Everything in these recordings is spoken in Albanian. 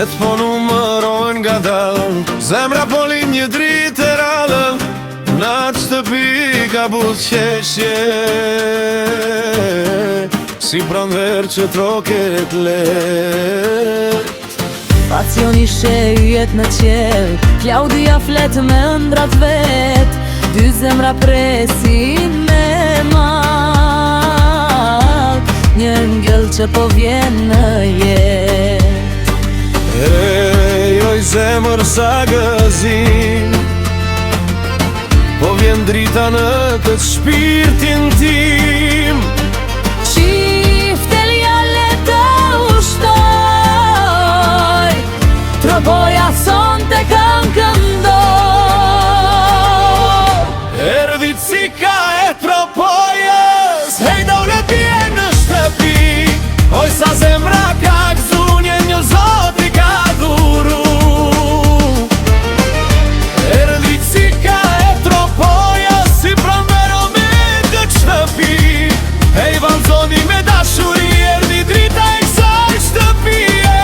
Vet po numërojnë nga dalën, zemra po lin një dritë e rallën, na shtëpi ka buzëqeshje, si pranver që troket let. Pacioni shejet në qel, Klaudia flet me ëndrat vet, dy zemra presin me mal, një ngell që po vjen në jet. Joj zemër sa gëzim, po vjen drita në këtë shpirtin tim. Qiftelja le të ushtoj, troboja son të kanë këndoj. Erdhi cika e tropojës, hej dole bje në shtëpi, oj sa zemra ka gëzu, një zoti ka dhuru. Erdhi cika e tropojës, si pranvero me këtë shtëpi, hej valzoni me dashuri, erdhi drita e kësaj shtëpie.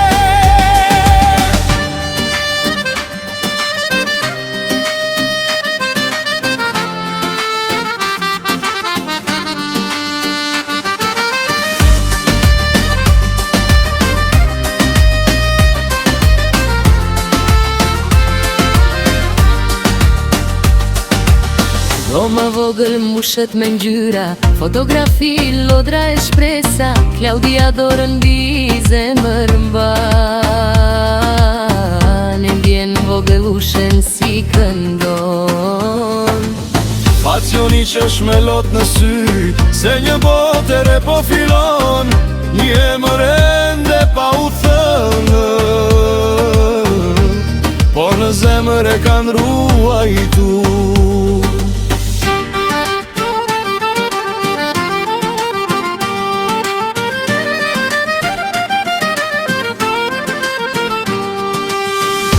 Roma vogël mushet me ngjyra, fotografi, lodra e shpresa, Klaudia dorën mbi zemër mban, e ndjen vogël ushen si këndon. Pacioni që shmelot në sy, se një botere po filon, një emër ende pa u thënë, por në zemër e kanë ruajtur.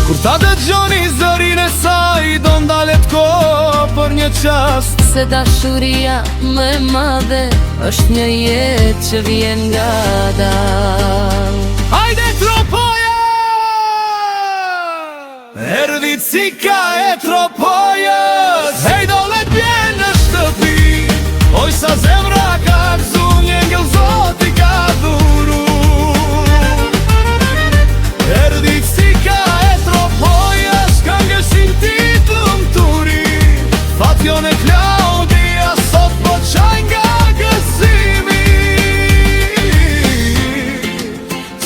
Kur ta dëgjoni zërin e saj, do ndalet ko për një qast, Se dashuria më e madhe është një jetë që vjen nga dal. hajde tropoje! Erdhi cika e tropojës, hej dole bje në shtëpi, oj sa zemra ka gëzu, një ngell zoti ka dhuru. Erdhi cika e tropojës, këngësin ti të lumturi, Fation e Klaudia sot po qaj nga gëzimi,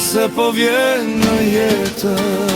se po vjen në jetë.